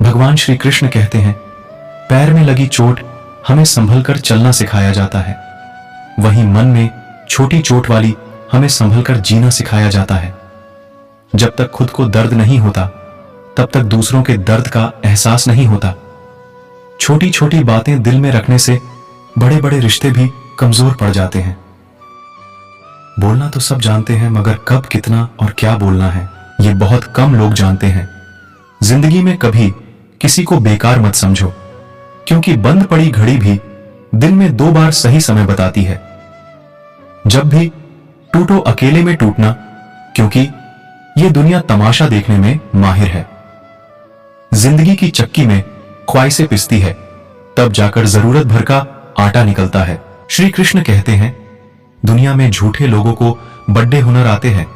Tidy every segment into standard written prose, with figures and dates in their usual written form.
भगवान श्री कृष्ण कहते हैं, पैर में लगी चोट हमें संभल कर चलना सिखाया जाता है, वहीं मन में छोटी चोट वाली हमें संभल कर जीना सिखाया जाता है। जब तक खुद को दर्द नहीं होता तब तक दूसरों के दर्द का एहसास नहीं होता। छोटी छोटी बातें दिल में रखने से बड़े बड़े रिश्ते भी कमजोर पड़ जाते हैं। बोलना तो सब जानते हैं, मगर कब, कितना और क्या बोलना है ये बहुत कम लोग जानते हैं। जिंदगी में कभी किसी को बेकार मत समझो, क्योंकि बंद पड़ी घड़ी भी दिन में 2 बार सही समय बताती है। जब भी टूटो अकेले में टूटना, क्योंकि ये दुनिया तमाशा देखने में माहिर है। जिंदगी की चक्की में ख्वाहिशें पिसती है, तब जाकर जरूरत भर का आटा निकलता है। श्री कृष्ण कहते हैं, दुनिया में झूठे लोगों को बड़े हुनर आते हैं,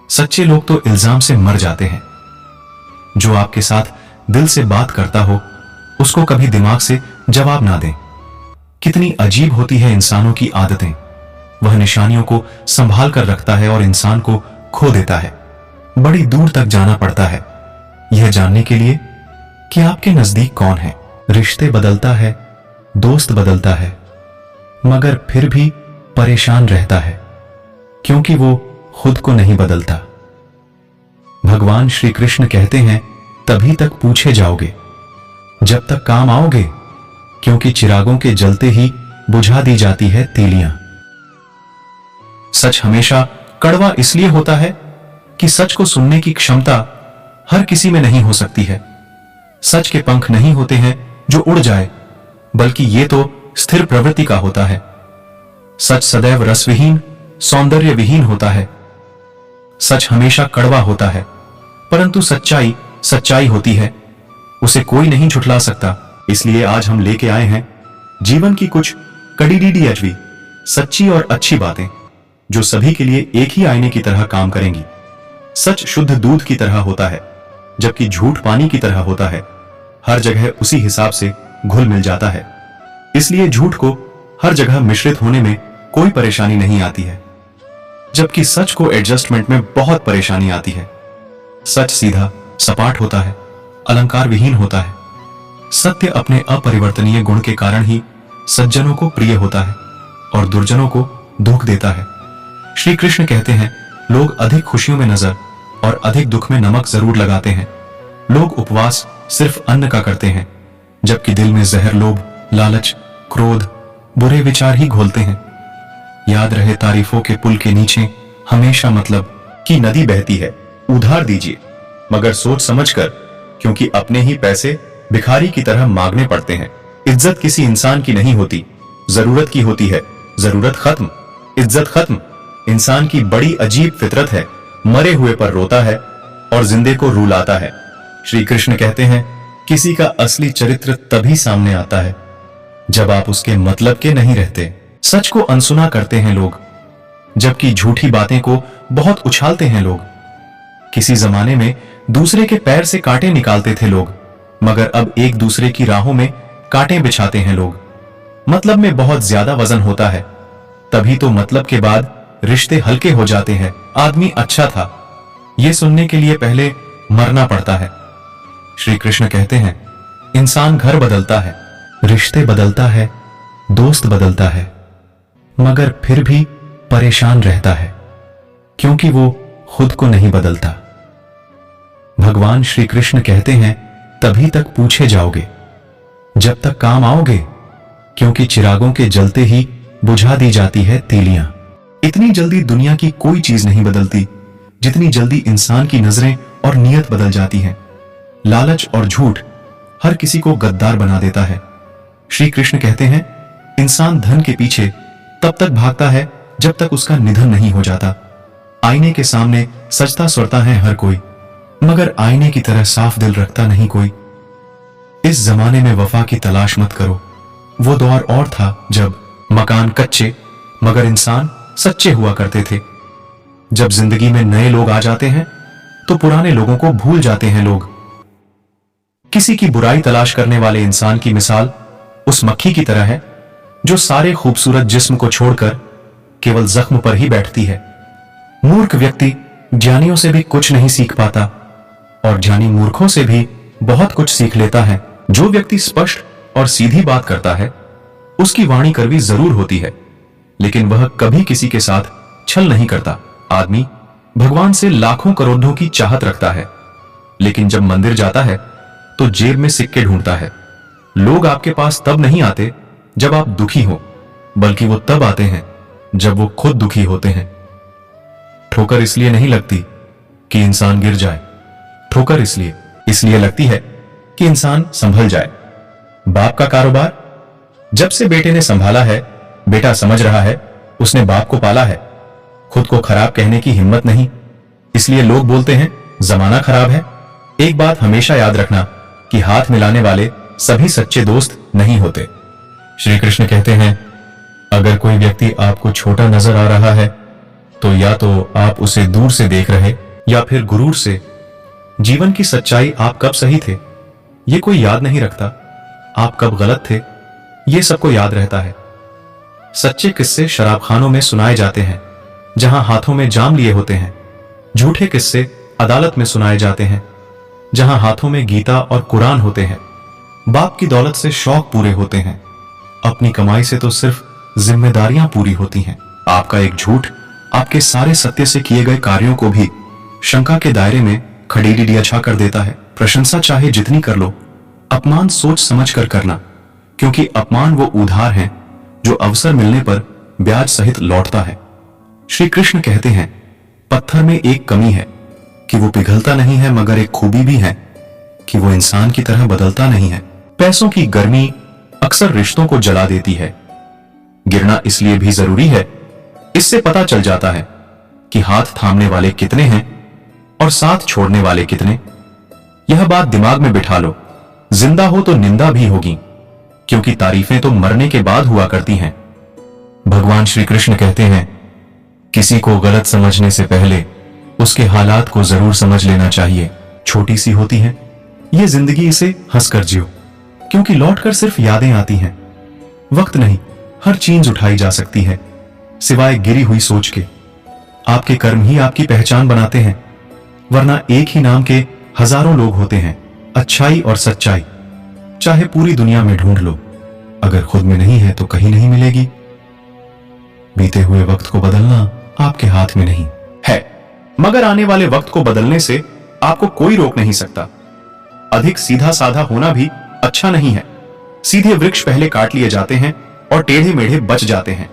सच्चे लोग तो इल्जाम से मर जाते हैं। जो आपके साथ दिल से बात करता हो उसको कभी दिमाग से जवाब ना दें। कितनी अजीब होती है इंसानों की आदतें। वह निशानियों को संभाल कर रखता है और इंसान को खो देता है। बड़ी दूर तक जाना पड़ता है यह जानने के लिए कि आपके नजदीक कौन है। रिश्ते बदलता है, दोस्त बदलता है, मगर फिर भी परेशान रहता है, क्योंकि वो खुद को नहीं बदलता। भगवान श्री कृष्ण कहते हैं, तभी तक पूछे जाओगे जब तक काम आओगे, क्योंकि चिरागों के जलते ही बुझा दी जाती है तीलियां। सच हमेशा कड़वा इसलिए होता है कि सच को सुनने की क्षमता हर किसी में नहीं हो सकती है। सच के पंख नहीं होते हैं जो उड़ जाए, बल्कि ये तो स्थिर प्रवृत्ति का होता है। सच सदैव रसविहीन, सौंदर्य विहीन होता है। सच हमेशा कड़वा होता है, परंतु सच्चाई सच्चाई होती है, उसे कोई नहीं झुठला सकता। इसलिए आज हम लेके आए हैं जीवन की कुछ कड़ीडीडीएचवी सच्ची और अच्छी बातें, जो सभी के लिए एक ही आईने की तरह काम करेंगी। सच शुद्ध दूध की तरह होता है, जबकि झूठ पानी की तरह होता है। हर जगह उसी हिसाब से घुल मिल जाता है, इसलिए झूठ को हर जगह मिश्रित होने में कोई परेशानी नहीं आती है, जबकि सच को एडजस्टमेंट में बहुत परेशानी आती है। सच सीधा सपाट होता है, अलंकार विहीन होता है। सत्य अपने अपरिवर्तनीय गुण के कारण ही सज्जनों को प्रिय होता है और दुर्जनों को दुख देता है। श्री कृष्ण कहते हैं, लोग अधिक खुशियों में नजर और अधिक दुख में नमक जरूर लगाते हैं। लोग उपवास सिर्फ अन्न का करते हैं, जबकि दिल में जहर, लोभ, लालच, क्रोध, बुरे विचार ही घोलते हैं। याद रहे, तारीफों के पुल के नीचे हमेशा मतलब की नदी बहती है। उधार दीजिए, मगर सोच समझकर, क्योंकि अपने ही पैसे भिखारी की तरह मांगने पड़ते हैं। इज्जत किसी इंसान की नहीं होती, जरूरत की होती है। जरूरत खत्म, इज्जत खत्म। इंसान की बड़ी अजीब फितरत है, मरे हुए पर रोता है और जिंदे को रुलाता है। श्री कृष्ण कहते हैं, किसी का असली चरित्र तभी सामने आता है जब आप उसके मतलब के नहीं रहते। सच को अनसुना करते हैं लोग, जबकि झूठी बातें को बहुत उछालते हैं लोग। किसी जमाने में दूसरे के पैर से कांटे निकालते थे लोग, मगर अब एक दूसरे की राहों में कांटे बिछाते हैं लोग। मतलब में बहुत ज्यादा वजन होता है, तभी तो मतलब के बाद रिश्ते हल्के हो जाते हैं। आदमी अच्छा था, यह सुनने के लिए पहले मरना पड़ता है। श्री कृष्ण कहते हैं, इंसान घर बदलता है, रिश्ते बदलता है, दोस्त बदलता है, मगर फिर भी परेशान रहता है, क्योंकि वो खुद को नहीं बदलता। भगवान श्री कृष्ण कहते हैं, तभी तक पूछे जाओगे जब तक काम आओगे, क्योंकि चिरागों के जलते ही बुझा दी जाती है तीलियां। इतनी जल्दी दुनिया की कोई चीज नहीं बदलती जितनी जल्दी इंसान की नजरें और नीयत बदल जाती हैं। लालच और झूठ हर किसी को गद्दार बना देता है। श्री कृष्ण कहते हैं, इंसान धन के पीछे तब तक भागता है जब तक उसका निधन नहीं हो जाता। आईने के सामने सजता स्वरता है हर कोई, मगर आईने की तरह साफ दिल रखता नहीं कोई। इस जमाने में वफा की तलाश मत करो। वो दौर और था जब मकान कच्चे मगर इंसान सच्चे हुआ करते थे। जब जिंदगी में नए लोग आ जाते हैं तो पुराने लोगों को भूल जाते हैं लोग। किसी की बुराई तलाश करने वाले इंसान की मिसाल उस मक्खी की तरह है जो सारे खूबसूरत जिस्म को छोड़कर केवल जख्म पर ही बैठती है। मूर्ख व्यक्ति ज्ञानियों से भी कुछ नहीं सीख पाता और ज्ञानी मूर्खों से भी बहुत कुछ सीख लेता है। जो व्यक्ति स्पष्ट और सीधी बात करता है उसकी वाणी कड़वी जरूर होती है, लेकिन वह कभी किसी के साथ छल नहीं करता। आदमी भगवान से लाखों करोड़ों की चाहत रखता है, लेकिन जब मंदिर जाता है तो जेब में सिक्के ढूंढता है। लोग आपके पास तब नहीं आते जब आप दुखी हो, बल्कि वो तब आते हैं जब वो खुद दुखी होते हैं। ठोकर इसलिए नहीं लगती कि इंसान गिर जाए, ठोकर इसलिए लगती है कि इंसान संभल जाए। बाप का कारोबार। जब से बेटे ने संभाला है, बेटा समझ रहा है उसने बाप को पाला है। खुद को खराब कहने की हिम्मत नहीं, इसलिए लोग बोलते हैं जमाना खराब है। एक बात हमेशा याद रखना कि हाथ मिलाने वाले सभी सच्चे दोस्त नहीं होते। श्री कृष्ण कहते हैं, अगर कोई व्यक्ति आपको छोटा नजर आ रहा है तो या तो आप उसे दूर से देख रहे या फिर गुरूर से। जीवन की सच्चाई आप कब सही थे ये कोई याद नहीं रखता, आप कब गलत थे ये सबको याद रहता है। सच्चे किस्से शराबखानों में सुनाए जाते हैं जहां हाथों में जाम लिए होते हैं। झूठे किस्से अदालत में सुनाए जाते हैं जहां हाथों में गीता और कुरान होते हैं। बाप की दौलत से शौक पूरे होते हैं, अपनी कमाई से तो सिर्फ जिम्मेदारियां पूरी होती हैं। आपका एक झूठ आपके सारे सत्य से किए गए कार्यों को भी शंका के दायरे में खड़ेरी अच्छा कर देता है। प्रशंसा चाहे जितनी कर लो, अपमान सोच समझ कर करना, क्योंकि अपमान वो उधार है जो अवसर मिलने पर ब्याज सहित लौटता है। श्री कृष्ण कहते हैं, पत्थर में एक कमी है कि वो पिघलता नहीं है, मगर एक खूबी भी है कि वो इंसान की तरह बदलता नहीं है। पैसों की गर्मी अक्सर रिश्तों को जला देती है। गिरना इसलिए भी जरूरी है, इससे पता चल जाता है कि हाथ थामने वाले कितने हैं और साथ छोड़ने वाले कितने। यह बात दिमाग में बिठा लो, जिंदा हो तो निंदा भी होगी, क्योंकि तारीफें तो मरने के बाद हुआ करती हैं। भगवान श्री कृष्ण कहते हैं, किसी को गलत समझने से पहले उसके हालात को जरूर समझ लेना चाहिए। छोटी सी होती है ये जिंदगी, इसे हंसकर जियो, क्योंकि लौटकर सिर्फ यादें आती हैं। वक्त नहीं, हर चीज उठाई जा सकती है सिवाय गिरी हुई सोच के। आपके कर्म ही आपकी पहचान बनाते हैं, वरना एक ही नाम के हजारों लोग होते हैं। अच्छाई और सच्चाई चाहे पूरी दुनिया में ढूंढ लो, अगर खुद में नहीं है तो कहीं नहीं मिलेगी। बीते हुए वक्त को बदलना आपके हाथ में नहीं है, मगर आने वाले वक्त को बदलने से आपको कोई रोक नहीं सकता। अधिक सीधा साधा होना भी अच्छा नहीं है। सीधे वृक्ष पहले काट लिए जाते हैं और टेढ़े मेढ़े बच जाते हैं।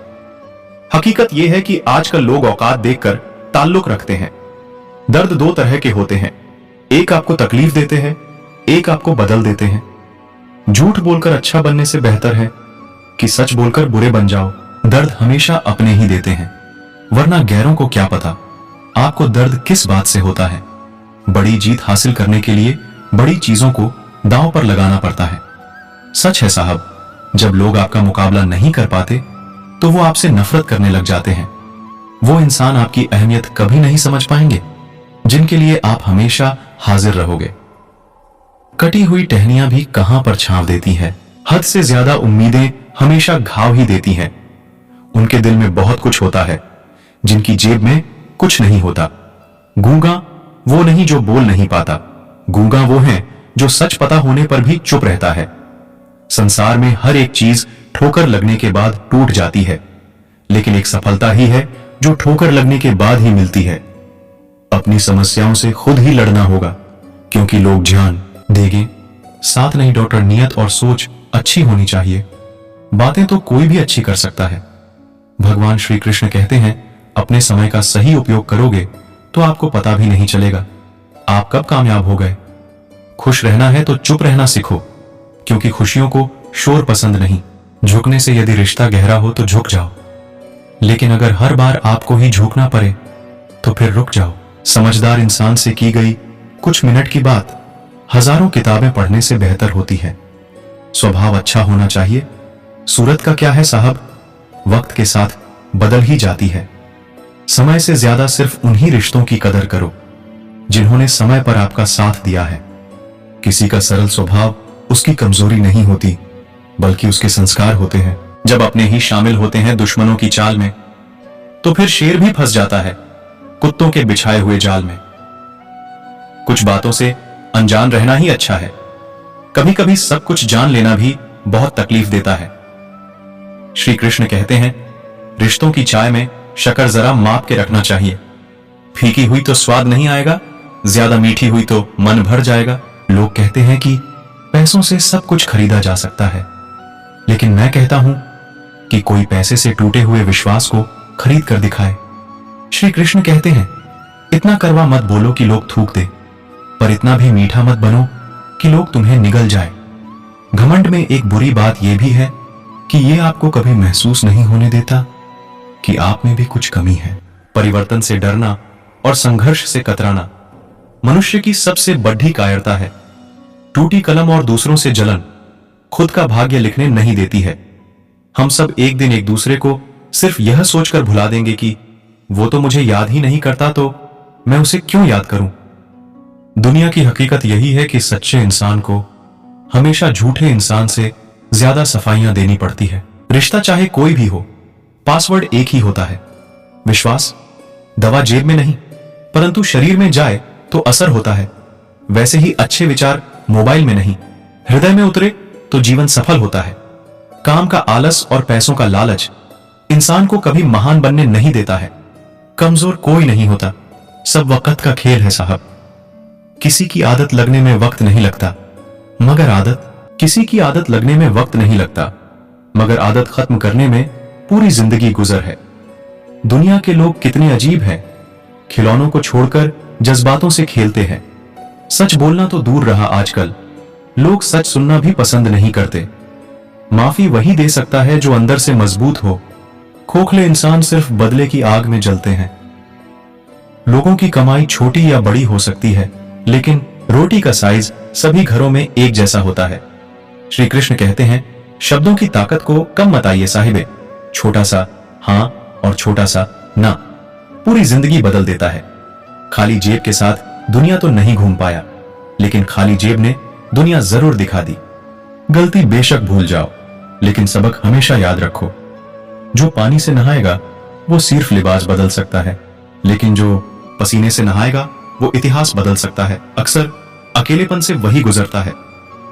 हकीकत यह है कि आजकल लोग औकात देखकर ताल्लुक रखते हैं। दर्द दो तरह के होते हैं, एक आपको तकलीफ देते हैं, एक आपको बदल देते हैं। झूठ बोलकर अच्छा बनने से बेहतर है कि सच बोलकर बुरे बन जाओ। दर्द हमेशा अपने ही देते हैं, वरना गैरों को क्या पता आपको दर्द किस बात से होता है। बड़ी जीत हासिल करने के लिए बड़ी चीजों को दांव पर लगाना पड़ता है। सच है साहब, जब लोग आपका मुकाबला नहीं कर पाते तो वो आपसे नफरत करने लग जाते हैं। वो इंसान आपकी अहमियत कभी नहीं समझ पाएंगे जिनके लिए आप हमेशा हाजिर रहोगे। कटी हुई टहनियां भी कहां पर छांव देती है। हद से ज्यादा उम्मीदें हमेशा घाव ही देती हैं। उनके दिल में बहुत कुछ होता है जिनकी जेब में कुछ नहीं होता। गूंगा वो नहीं जो बोल नहीं पाता, गूंगा वो है जो सच पता होने पर भी चुप रहता है। संसार में हर एक चीज ठोकर लगने के बाद टूट जाती है, लेकिन एक सफलता ही है जो ठोकर लगने के बाद ही मिलती है। अपनी समस्याओं से खुद ही लड़ना होगा, क्योंकि लोग जान देंगे, साथ नहीं। डॉक्टर, नियत और सोच अच्छी होनी चाहिए। बातें तो कोई भी अच्छी कर सकता है। भगवान श्री कृष्ण कहते हैं, अपने समय का सही उपयोग करोगे तो आपको पता भी नहीं चलेगा आप कब कामयाब हो गए। खुश रहना है तो चुप रहना सीखो, क्योंकि खुशियों को शोर पसंद नहीं। झुकने से यदि रिश्ता गहरा हो तो झुक जाओ, लेकिन अगर हर बार आपको ही झुकना पड़े तो फिर रुक जाओ। समझदार इंसान से की गई कुछ मिनट की बात हजारों किताबें पढ़ने से बेहतर होती है। स्वभाव अच्छा होना चाहिए। सूरत का क्या है साहब, वक्त के साथ बदल ही जाती है। समय से ज्यादा सिर्फ उन्हीं रिश्तों की कदर करो जिन्होंने समय पर आपका साथ दिया है। किसी का सरल स्वभाव उसकी कमजोरी नहीं होती, बल्कि उसके संस्कार होते हैं। जब अपने ही शामिल होते हैं दुश्मनों की चाल में, तो फिर शेर भी फंस जाता है कुत्तों के बिछाए हुए जाल में। कुछ बातों से अनजान रहना ही अच्छा है। कभी कभी सब कुछ जान लेना भी बहुत तकलीफ देता है। श्री कृष्ण कहते हैं, रिश्तों की चाय में शक्कर जरा माप के रखना चाहिए। फीकी हुई तो स्वाद नहीं आएगा, ज्यादा मीठी हुई तो मन भर जाएगा। लोग कहते हैं कि पैसों से सब कुछ खरीदा जा सकता है, लेकिन मैं कहता हूं कि कोई पैसे से टूटे हुए विश्वास को खरीद कर दिखाए। श्री कृष्ण कहते हैं, इतना कड़वा मत बोलो कि लोग थूक दे, पर इतना भी मीठा मत बनो कि लोग तुम्हें निगल जाए। घमंड में एक बुरी बात यह भी है कि यह आपको कभी महसूस नहीं होने देता कि आप में भी कुछ कमी है। परिवर्तन से डरना और संघर्ष से कतराना मनुष्य की सबसे बड़ी कायरता है। टूटी कलम और दूसरों से जलन खुद का भाग्य लिखने नहीं देती है। हम सब एक दिन एक दूसरे को सिर्फ यह सोचकर भुला देंगे कि वो तो मुझे याद ही नहीं करता, तो मैं उसे क्यों याद करूं। दुनिया की हकीकत यही है कि सच्चे इंसान को हमेशा झूठे इंसान से ज्यादा सफाइयां देनी पड़ती है। रिश्ता चाहे कोई भी हो, पासवर्ड एक ही होता है, विश्वास। दवा जेब में नहीं परंतु शरीर में जाए तो असर होता है। वैसे ही अच्छे विचार मोबाइल में नहीं, हृदय में उतरे तो जीवन सफल होता है। काम का आलस और पैसों का लालच इंसान को कभी महान बनने नहीं देता है। कमजोर कोई नहीं होता, सब वक्त का खेल है साहब। किसी की आदत लगने में वक्त नहीं लगता, मगर आदत खत्म करने में पूरी जिंदगी गुजर है। दुनिया के लोग कितने अजीब हैं, खिलौनों को छोड़कर जज्बातों से खेलते हैं। सच बोलना तो दूर रहा, आजकल लोग सच सुनना भी पसंद नहीं करते। माफी वही दे सकता है जो अंदर से मजबूत हो। खोखले इंसान सिर्फ बदले की आग में जलते हैं। लोगों की कमाई छोटी या बड़ी हो सकती है, लेकिन रोटी का साइज सभी घरों में एक जैसा होता है। श्री कृष्ण कहते हैं, शब्दों की ताकत को कम मत आइए साहिबे। छोटा सा हां और छोटा सा ना पूरी जिंदगी बदल देता है। खाली जेब के साथ दुनिया तो नहीं घूम पाया, लेकिन खाली जेब ने दुनिया जरूर दिखा दी। गलती बेशक भूल जाओ, लेकिन सबक हमेशा याद रखो। जो पानी से नहाएगा वो सिर्फ लिबास बदल सकता है, लेकिन जो पसीने से नहाएगा वो इतिहास बदल सकता है। अक्सर अकेलेपन से वही गुजरता है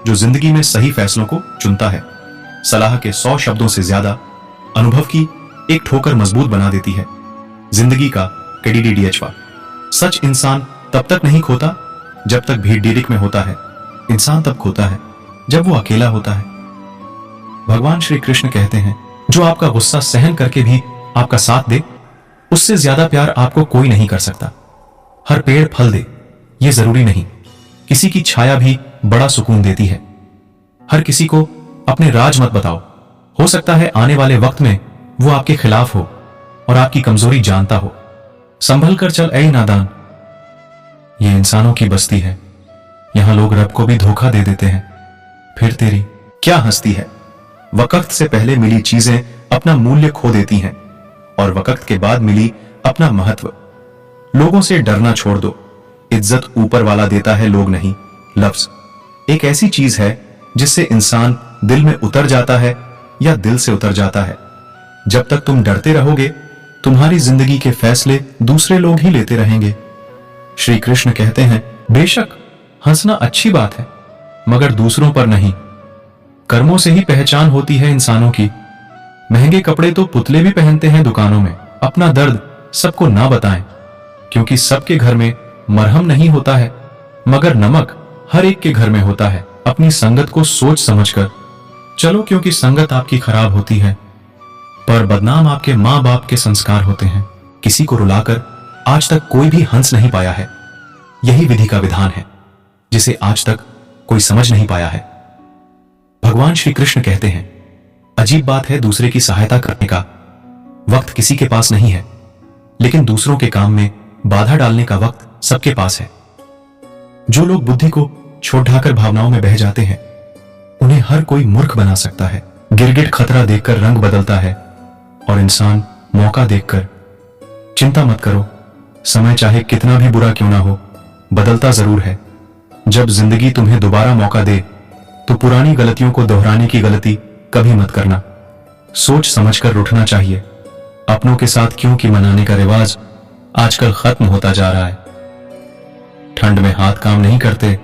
जो जिंदगी में सही फैसलों को चुनता है। सलाह के 100 शब्दों से ज्यादा अनुभव की एक ठोकर मजबूत बना देती है। जिंदगी का KDDDHवा। सच इंसान तब तक नहीं खोता जब तक भीड़ डिरिक में होता है। इंसान तब खोता है जब वो अकेला होता है। भगवान श्री कृष्ण कहते हैं, जो आपका गुस्सा सहन करके भी आपका साथ दे, उससे ज्यादा प्यार आपको कोई नहीं कर सकता। हर पेड़ फल दे ये जरूरी नहीं, किसी की छाया भी बड़ा सुकून देती है। हर किसी को अपने राज मत बताओ, हो सकता है आने वाले वक्त में वो आपके खिलाफ हो और आपकी कमजोरी जानता हो। संभल कर चल ऐ नादान। ये इंसानों की बस्ती है, यहां लोग रब को भी धोखा दे देते हैं। फिर तेरी क्या हस्ती है। वक्त से पहले मिली चीजें अपना मूल्य खो देती हैं और वक्त के बाद मिली अपना महत्व। लोगों से डरना छोड़ दो, इज्जत ऊपर वाला देता है, लोग नहीं। लफ्ज एक ऐसी चीज है जिससे इंसान दिल में उतर जाता है या दिल से उतर जाता है। जब तक तुम डरते रहोगे, तुम्हारी जिंदगी के फैसले दूसरे लोग ही लेते रहेंगे। श्री कृष्ण कहते हैं, बेशक हंसना अच्छी बात है, मगर दूसरों पर नहीं। कर्मों से ही पहचान होती है इंसानों की। महंगे कपड़े तो पुतले भी पहनते हैं दुकानों में। अपना दर्द सबको ना बताएं, क्योंकि सबके घर में मरहम नहीं होता है, मगर नमक हर एक के घर में होता है। अपनी संगत को सोच समझकर चलो, क्योंकि संगत आपकी खराब होती है, पर बदनाम आपके माँ बाप के संस्कार होते हैं। किसी को रुलाकर आज तक कोई भी हंस नहीं पाया है। यही विधि का विधान है जिसे आज तक कोई समझ नहीं पाया है। भगवान श्री कृष्ण कहते हैं, अजीब बात है, दूसरे की सहायता करने का वक्त किसी के पास नहीं है, लेकिन दूसरों के काम में बाधा डालने का वक्त सबके पास है। जो लोग बुद्धि को छोड़ ढाकर भावनाओं में बह जाते हैं, उन्हें हर कोई मूर्ख बना सकता है। गिरगिट खतरा देखकर रंग बदलता है और इंसान मौका देखकर। चिंता मत करो, समय चाहे कितना भी बुरा क्यों ना हो, बदलता जरूर है। जब जिंदगी तुम्हें दोबारा मौका दे तो पुरानी गलतियों को दोहराने की गलती कभी मत करना। सोच समझकर रूठना चाहिए। अपनों के साथ क्योंकि मनाने का रिवाज आजकल खत्म होता जा रहा है। ठंड में हाथ काम नहीं करते,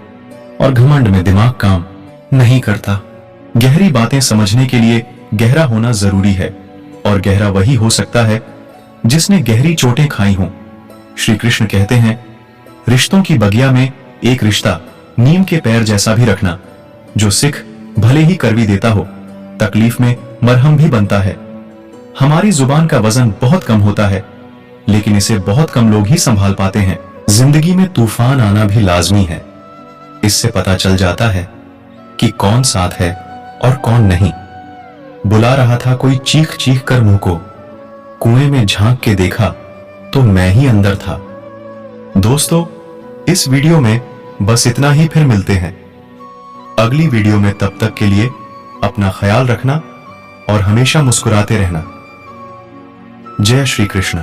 और घमंड में दिमाग काम नहीं करता। गहरी बातें समझने के लिए गहरा होना जरूरी है, और गहरा वही हो सकता है जिसने गहरी चोटें खाई हों। श्री कृष्ण कहते हैं, रिश्तों की बगिया में एक रिश्ता नीम के पैर जैसा भी रखना, जो सिख भले ही कड़वी देता हो, तकलीफ में मरहम भी बनता है। हमारी जुबान का वजन बहुत कम होता है, लेकिन इसे बहुत कम लोग ही संभाल पाते हैं। जिंदगी में तूफान आना भी लाजमी है। इससे पता चल जाता है कि कौन साथ है और कौन नहीं। बुला रहा था कोई चीख चीख कर मुंह को, कुएं में झांक के देखा तो मैं ही अंदर था। दोस्तों, इस वीडियो में बस इतना ही। फिर मिलते हैं अगली वीडियो में। तब तक के लिए अपना ख्याल रखना और हमेशा मुस्कुराते रहना। जय श्री कृष्ण।